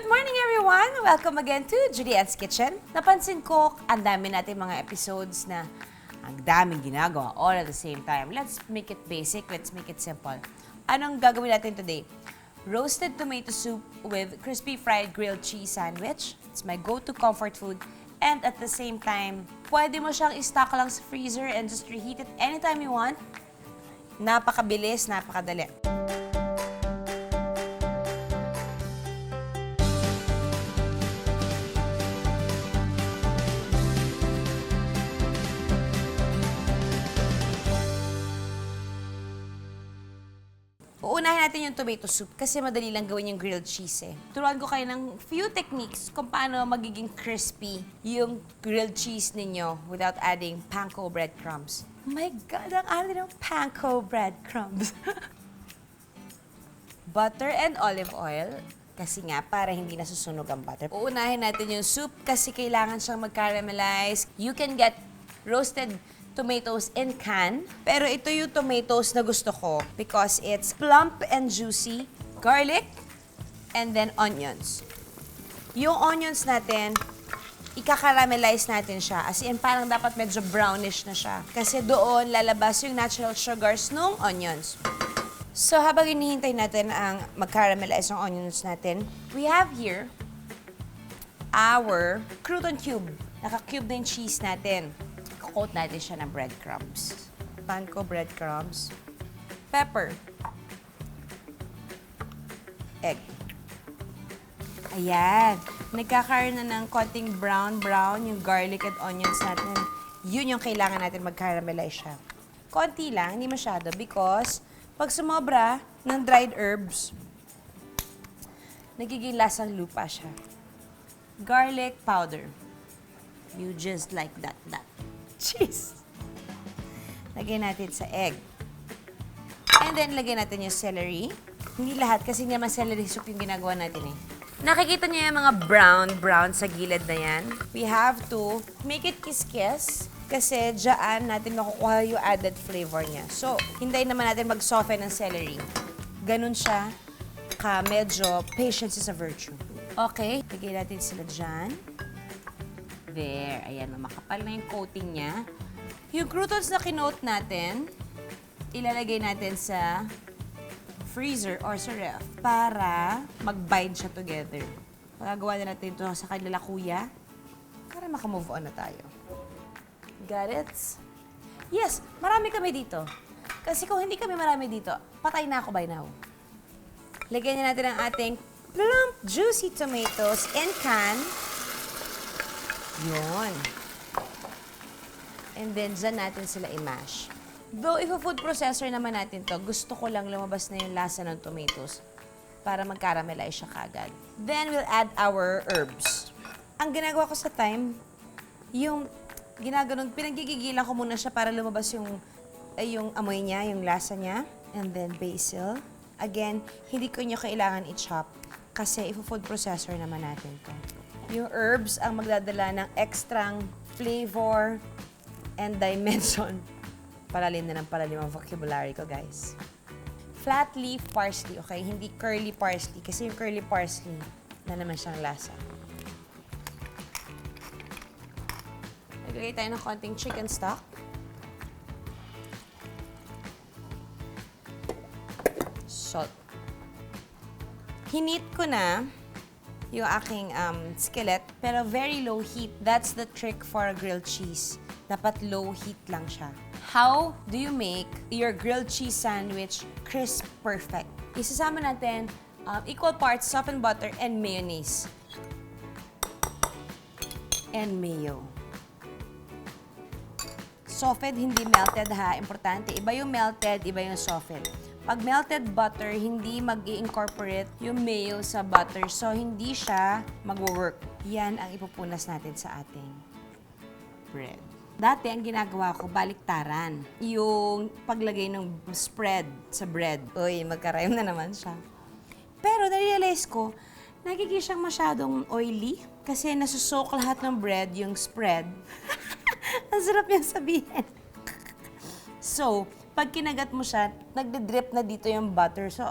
Good morning, everyone! Welcome again to Judy's Kitchen. Napansin ko, ang dami natin mga episodes na ang daming ginagawa all at the same time. Let's make it basic. Let's make it simple. Anong gagawin natin today? Roasted tomato soup with crispy fried grilled cheese sandwich. It's my go-to comfort food. And at the same time, pwede mo siyang i-stock lang sa freezer and just reheat it anytime you want. Napakabilis, napakadali. Uunahin natin yung tomato soup kasi madali lang gawin yung grilled cheese eh. Turuan ko kayo ng few techniques kung paano magiging crispy yung grilled cheese ninyo without adding panko breadcrumbs. Oh my God, ang added ng panko breadcrumbs. Butter and olive oil. Kasi nga, para hindi nasusunog ang butter. Uunahin natin yung soup kasi kailangan siyang mag-caramelize. You can get roasted tomatoes in can. Pero ito yung tomatoes na gusto ko because it's plump and juicy, garlic, and then onions. Yung onions natin, ika-caramelize natin siya. As in, parang dapat medyo brownish na siya. Kasi doon lalabas yung natural sugars ng onions. So, habang hinihintay natin ang mag-caramelize ng onions natin, we have here our crouton cube. Naka-cube na yung cheese natin. Coat natin siya ng breadcrumbs. Panko breadcrumbs. Pepper. Egg. Ayan. Nagkakaroon na ng konting brown-brown yung garlic and onions natin. Yun yung kailangan natin mag-caramelize siya. Konti lang, hindi masyado because pag sumobra ng dried herbs, nagiging lasang lupa siya. Garlic powder. You just like that. Cheese. Lagyan natin sa egg. And then, lagyan natin yung celery. Hindi lahat kasi naman celery soup yung ginagawa natin eh. Nakikita niyo yung mga brown sa gilid na yan? We have to make it kiss-kiss kasi dyan natin makukuha yung added flavor niya. So, hintayin naman natin mag-soften ng celery. Ganun siya ka medyo patience is a virtue. Okay, lagyan natin sila dyan. There. Ayan, makapal na yung coating niya. Yung croutons na kinote natin, ilalagay natin sa freezer or sa ref para mag-bind siya together. Magagawa na natin ito sa kanila kuya para makamove on na tayo. Got it? Yes, marami kami dito. Kasi kung hindi kami marami dito, patay na ako by now. Lagyan na natin ang ating plump, juicy tomatoes in can. Yun. And then, dyan natin sila i-mash. Though, if a food processor naman natin to, gusto ko lang lumabas na yung lasa ng tomatoes para mag-caramelize siya kagad. Then, we'll add our herbs. Ang ginagawa ko sa time, yung ginaganon, pinaggigigilan ko muna siya para lumabas yung amoy niya, yung lasa niya. And then, basil. Again, hindi ko niya kailangan i-chop kasi if a food processor naman natin to. Yung herbs ang magdadala ng extrang flavor and dimension. Palalim na ng palalim ang vocabulary ko, guys. Flat leaf parsley, okay? Hindi curly parsley. Kasi yung curly parsley, na naman siyang lasa. Naglagay tayo ng konting chicken stock. Salt. Hinit ko na yung aking skillet, pero very low heat. That's the trick for a grilled cheese. Dapat low heat lang siya. How do you make your grilled cheese sandwich crisp perfect? Isasama natin equal parts softened butter and mayonnaise. And mayo. Softened, hindi melted ha. Importante. Iba yung melted, iba yung softened. Pag melted butter, hindi mag-i-incorporate yung mayo sa butter. So, hindi siya mag-work. Yan ang ipupunas natin sa ating bread. Dati, ang ginagawa ko, baliktaran. Yung paglagay ng spread sa bread. Uy, magka-rhyme na naman siya. Pero, narealize ko, nagiging siyang masyadong oily. Kasi nasusok lahat ng bread, yung spread. Ang sarap yung sabihin. So, pag kinagat mo siya, nagde-drip na dito yung butter. So,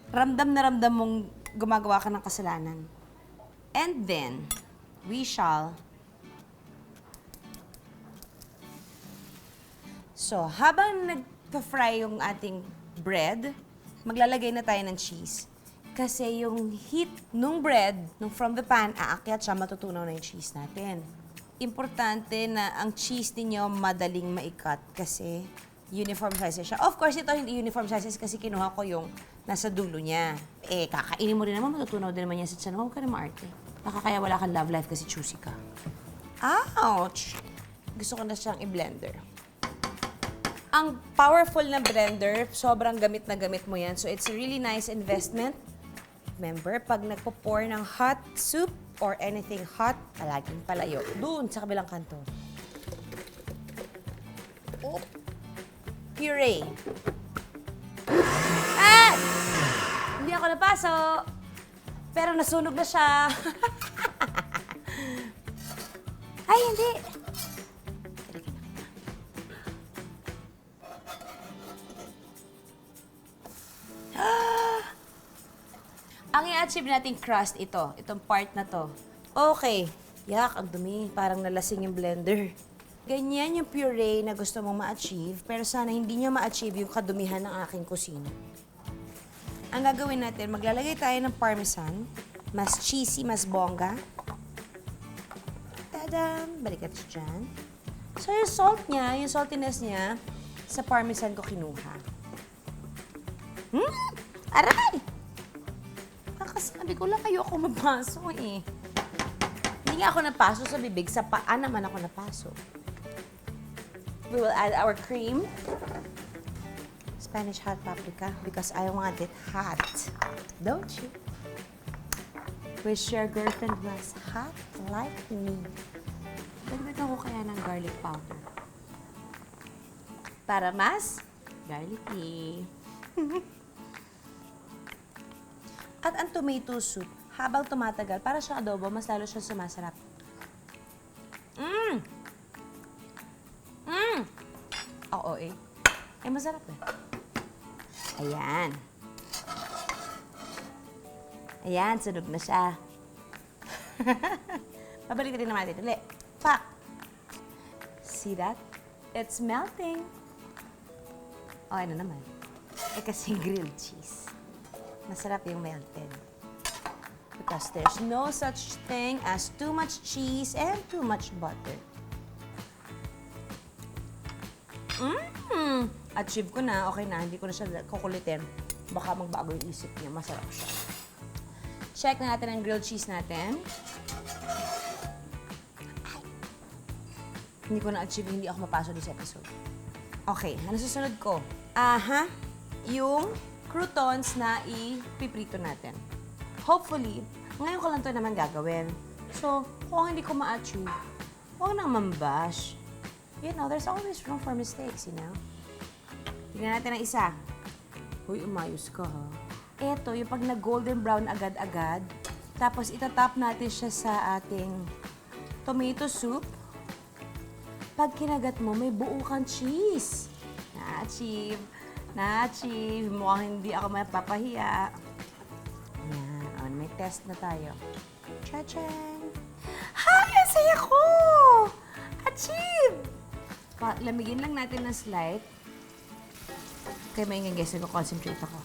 ramdam na ramdam mong gumagawa ka ng kasalanan. And then, we shall... So, habang nagpa-fry yung ating bread, maglalagay na tayo ng cheese. Kasi yung heat nung bread, nung from the pan, aakyat siya, matutunaw na yung cheese natin. Importante na ang cheese ninyo madaling maikat kasi uniform sizes siya. Of course, ito hindi uniform sizes kasi kinuha ko yung nasa dulo niya. Eh, kakainin mo rin naman, matutunaw din naman yan sa tiyan. Huwag ka na maarte. Baka kaya wala kang love life kasi choosy ka. Ouch! Gusto ko na siyang i-blender. Ang powerful na blender, sobrang gamit na gamit mo yan. So, it's a really nice investment. Remember, pag nagpo-pour ng hot soup or anything hot, palaging palayo. Doon, sa kabilang kanto. Oh. Puree. Ah! Hindi ako napaso. Pero nasunog na siya. Ay, hindi. Ang i-achieve nating crust ito. Itong part na to. Okay. Yak, ang dumi. Parang nalasing yung blender. Ganyan yung puree na gusto mong ma-achieve, pero sana hindi nyo ma-achieve yung kadumihan ng aking kusina. Ang gagawin natin, maglalagay tayo ng parmesan. Mas cheesy, mas bongga. Tadam! Balikat siya dyan. So yung salt niya, yung saltiness niya, sa parmesan ko kinuha. Aray! Sabi ko lang, ayoko mapaso eh. Hindi nga ako napaso sa bibig, sa paa naman ako napaso. We will add our cream. Spanish hot paprika because I want it hot. Don't you? Wish your girlfriend was hot like me. Dagdagan ko kaya ng garlic powder. Para mas garlicky. At ang tomato soup, habang tumatagal, para siyang adobo, mas lalo siyang sumasarap. Oo eh. Ay, masarap eh. Ayan. Ayan, sunog na siya. Pabalik rin naman natin. Dali. Pak! See that? It's melting. Okay na naman. Eh, kasi grilled cheese. Masarap yung melted. Because there's no such thing as too much cheese and too much butter. Achieve ko na. Okay na. Hindi ko na siya kukulitin. Baka magbago yung isip niya. Masarap siya. Check na natin ang grilled cheese natin. Ay. Hindi ko na-achieve. Hindi ako mapasok sa episode. Okay. Ano susunod ko? Yung croutons na ipiprito natin. Hopefully, ngayon ko lang ito naman gagawin. So, kung hindi ko ma-achieve, huwag nang mambash. You know, there's always room for mistakes, you know? Tignan natin ang isa. Uy, umayos ka, ha? Ito, yung pag nag-golden brown agad-agad, tapos itatap natin siya sa ating tomato soup. Pag kinagat mo, may buo kang cheese. Na-achieve. Na-achieve. Mukhang hindi ako mapapahiya. Yan. May test na tayo. Cha-chan! Hi! Ang saya ko! Achieve! Lamigin lang natin ng slight. Kaya may guess, nag-concentrate ako.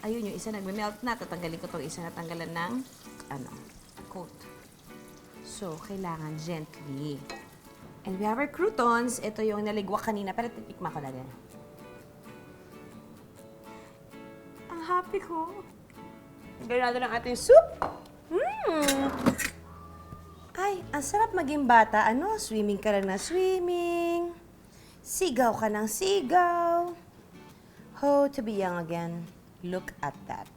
Ayun, yung isa nagme-melt na. Tatanggalin ko itong isa na tanggalan ng coat. So, kailangan gently. And we have our croutons. Ito yung naligwak kanina, pero titikma ko na din. Ang happy ko. Gawin natin ang ating soup. Ay, ang sarap maging bata. Ano? Swimming ka lang na swimming. Sigaw ka ng sigaw. Oh, to be young again. Look at that.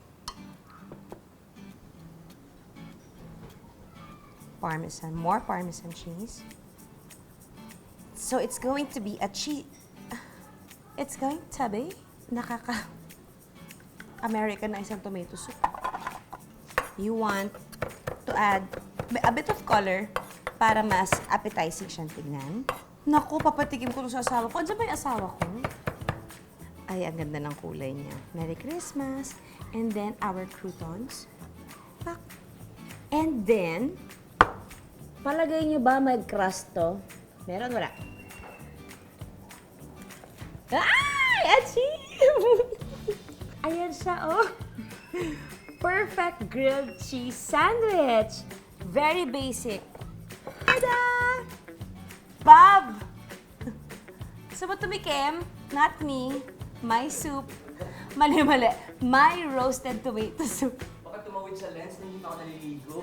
Parmesan. More Parmesan cheese. So, it's going to be a cheese. It's going to be Americanized ang tomato soup. You want to add a bit of color para mas appetizing siyang tignan. Naku, papatikim ko sa asawa ko. Andiyan ba yung asawa ko? Ay, ang ganda ng kulay niya. Merry Christmas. And then, our croutons. Pak. And then, palagay niyo ba may crust to? Meron, wala? Ay! Achieve! Ayan siya, oh. Perfect grilled cheese sandwich. Very basic. Tada! Bob! So, ba't tumikim? Not me. My soup. Mali-mali. My roasted tomato soup. Baka tumawid sa lens na hindi pa ako naliligo.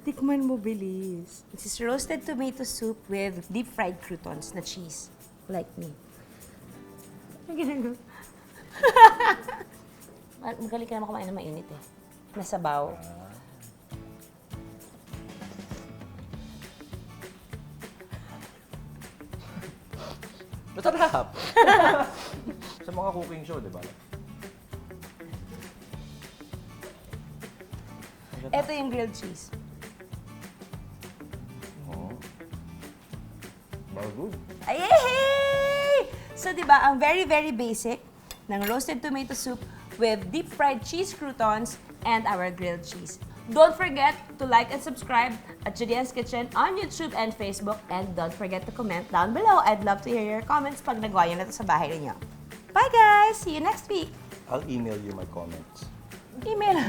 Tikman mo, bilis. This is roasted tomato soup with deep fried croutons na cheese. Like me. Ang ginagawa. Magaling ka naman kumain na mainit eh. Nasabaw. Masarap! Sa mga cooking show, di ba? Ito yung grilled cheese. Oo. Very good. Ayay! So, di ba, ang very, very basic ng roasted tomato soup with deep fried cheese croutons and our grilled cheese. Don't forget to like and subscribe at Judy's Kitchen on YouTube and Facebook. And don't forget to comment down below. I'd love to hear your comments pag nagawa nyo na ito sa bahay ninyo. Bye guys! See you next week! I'll email you my comments. Email.